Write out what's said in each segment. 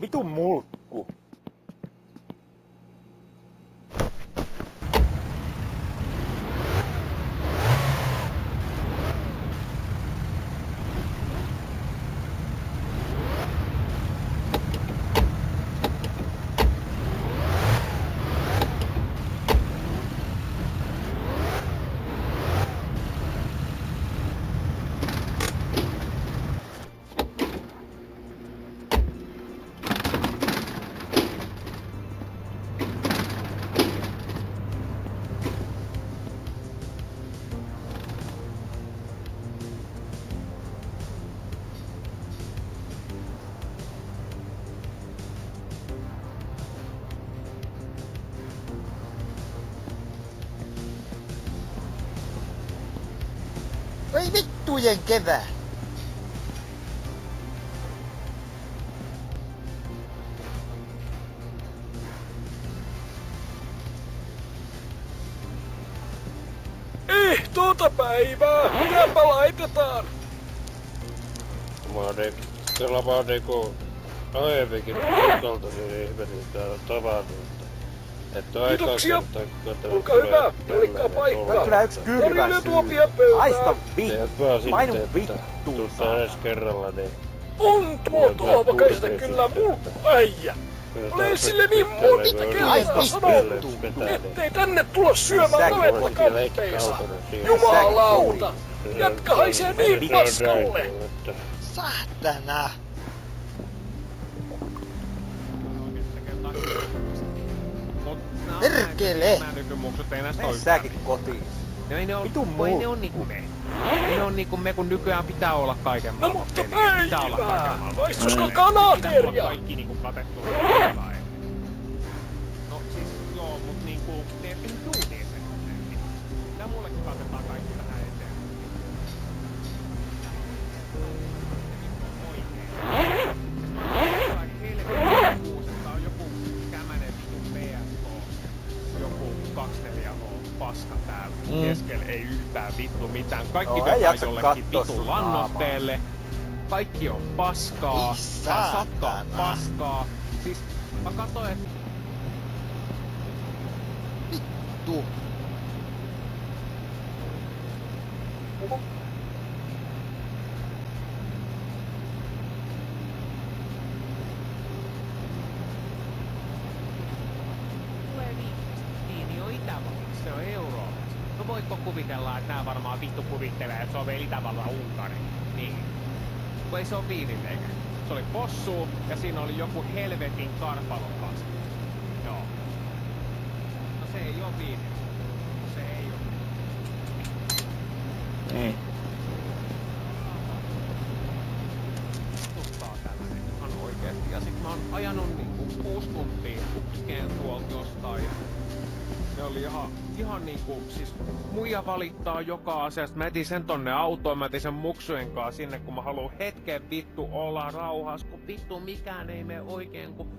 Vitun mulkku. Ei vittujen kevää. Tuota päivää! Mitäpä laitetaan? Kyllä mä oon niinku aiemminkin tukalta niin ihmetin täällä tavannut, että aika Kiitoksia. kertaa Olkaa hyvä, valikkaa paikkaa. Kyllä yks kylmä Torille syy. tuopia pöytään. Aista vittu. Painu Painu vittu. vittu. Tuossa edes kerralla niin. On tuo tuovokaista kyllä mulkkuäijä. Olen sille niin monta kertaa sanonut, ettei tänne tulla syömään navettakamppeissa. Jumalauta! Jätkä haisee niin paskalle! Saatana. Perkele. Mene säkin kotiin. No ei ne on, Vitun kun ei ne mulkku. on niinku me. Ei ne on niinku me, kun nykyään pitää olla kaiken No maailman mutta peliä. Pitää olla kaiken päivää! maailman Maistusko peliä. Pitää olla kanateria? kaikki niinku katettu jotain. No siis joo, mut niinku teette nyt duunia sen. Tää mullekin katetaan kaikki tähän eteen. Oikein. Helvetin kuusetta on joku kämänen vitun PSK. Joku 24H paska täällä. Keskellä ei yhtään vittu mitään. Kaikki Joo, ei vetää jaksa jollekin kattoo vitun sun lannoitteelle. Kaikki on paskaa. Ei Tää sakka on saatana. paskaa. Siis mä katsoin, että Vittu. tulee viini on Itävallassa, se on Euroopassa. No voitko kuvitella, että nää varmaan vittu kuvittelee, että se on vielä Itävallan Unkari. Niin. Kun ei se on viininleikä. Se oli possu ja siinä oli joku helvetin karpalon kanssa. Joo. No se ei oo viini. Se ei oo. Niin. Tuttaa tällainen ihan oikeesti. Ja sit mä oon ajanut niinku 6 tuntia putkeen tuolta jostain. Ne oli ihan niinku, siis muija valittaa joka asiasta. Mä etin sen tonne autoon, mä etin sen muksujen kanssa sinne, kun mä haluun hetken vittu olla rauhassa, kun vittu mikään ei mene oikein, kun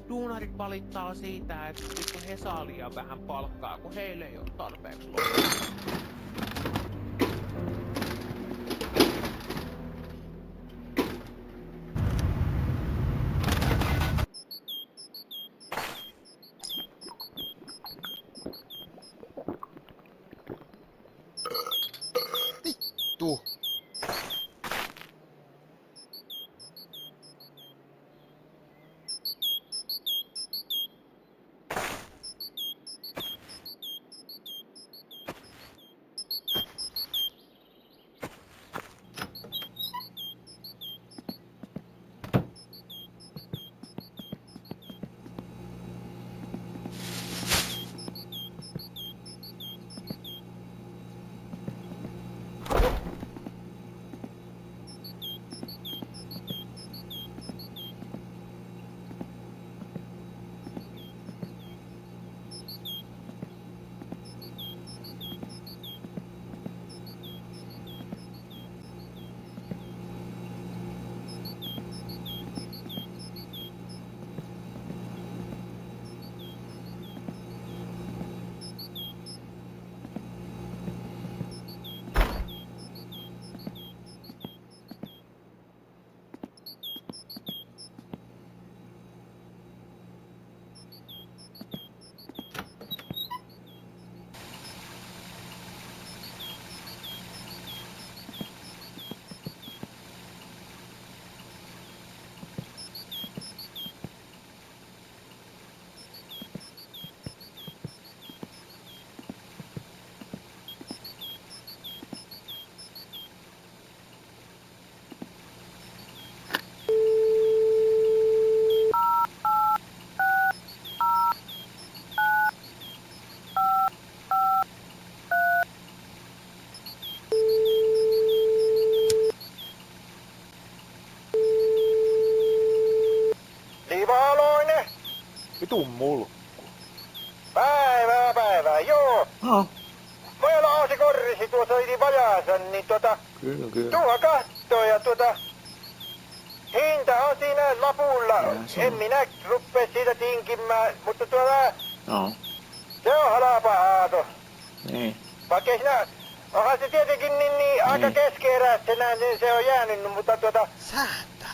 duunarit valittaa siitä, että vittu he saa liian vähän palkkaa, kun heille ei oo tarpeeksi loppuun. Vittu. Vitun mulkku. Päivää, joo. No. Meillä on se korrisi tuossa yli vajaansa, niin Kyllä. tuohon kattoo ja hinta on siinä lapulla. En minä ruppee siitä tinkimään, mutta No. se on halapa aato. Niin. Vaikka sinä, onhan se tietenkin niin aika keskeeräisenä, niin se on jäänyt, mutta Säätä.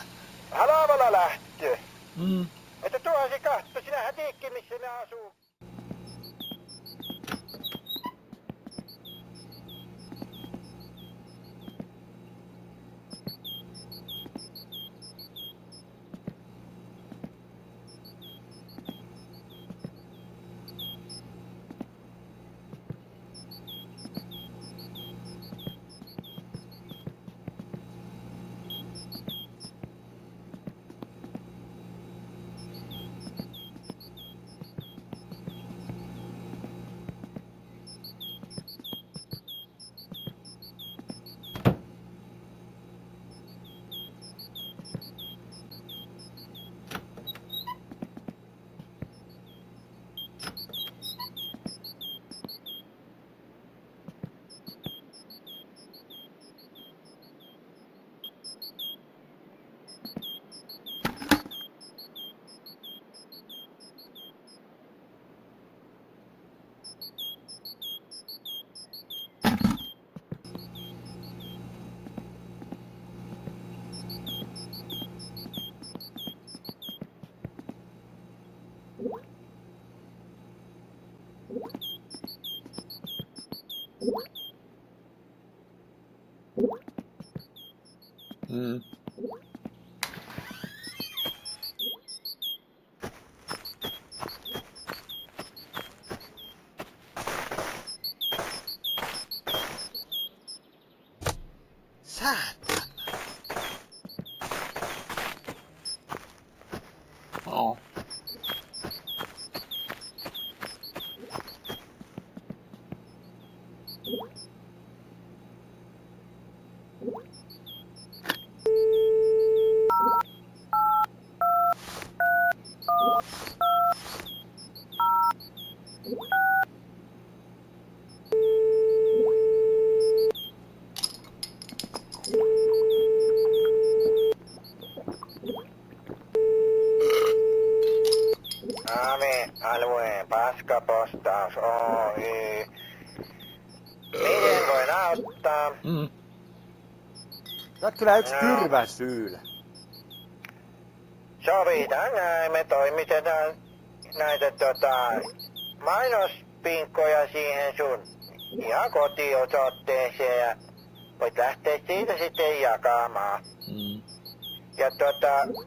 halavalla lähtöö. Mm. Että tuohan se katto, sinähän tiedätkin missä ne asuu. Mm. Säätä. No. Alueen paskapostaus Oy. Miten voin auttaa? Mm. Sä oot kyllä yks tyrväsyylä. Sovitaan näin, me toimitetaan näitä mainospinkkoja siihen sun ihan kotiosoitteeseen ja voit lähteä siitä sitten jakamaan. Mm. Ja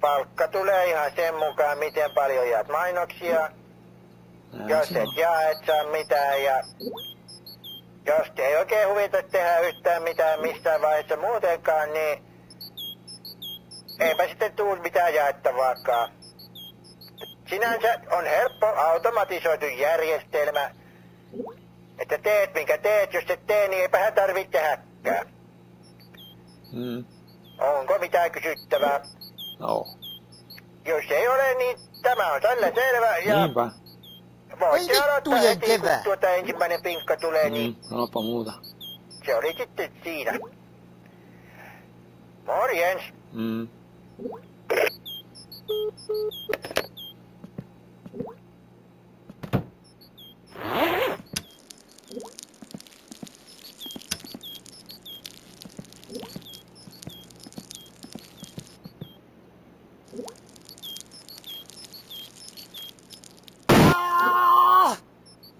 palkka tulee ihan sen mukaan, miten paljon jaat mainoksia. Jos Se et on. jaa, et saa mitään ja jos ei oikein huvita tehdä yhtään mitään missään vaiheessa muutenkaan, niin eipä sitten tuu mitään jaettavaakaan. Sinänsä on helppo automatisoitu järjestelmä, että teet minkä teet, jos et tee, niin eipähän tarvitse tehdäkään. Mm. Onko mitään kysyttävää? No. Jos ei ole, niin tämä on tällä selvä ja Niinpä. voitte Ei aloittaa vittujen heti, kun kevää. ensimmäinen pinkka tulee, niin Sanoppa muuta. se oli sitten siinä. Morjens! Mm.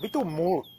Vitun mulkku.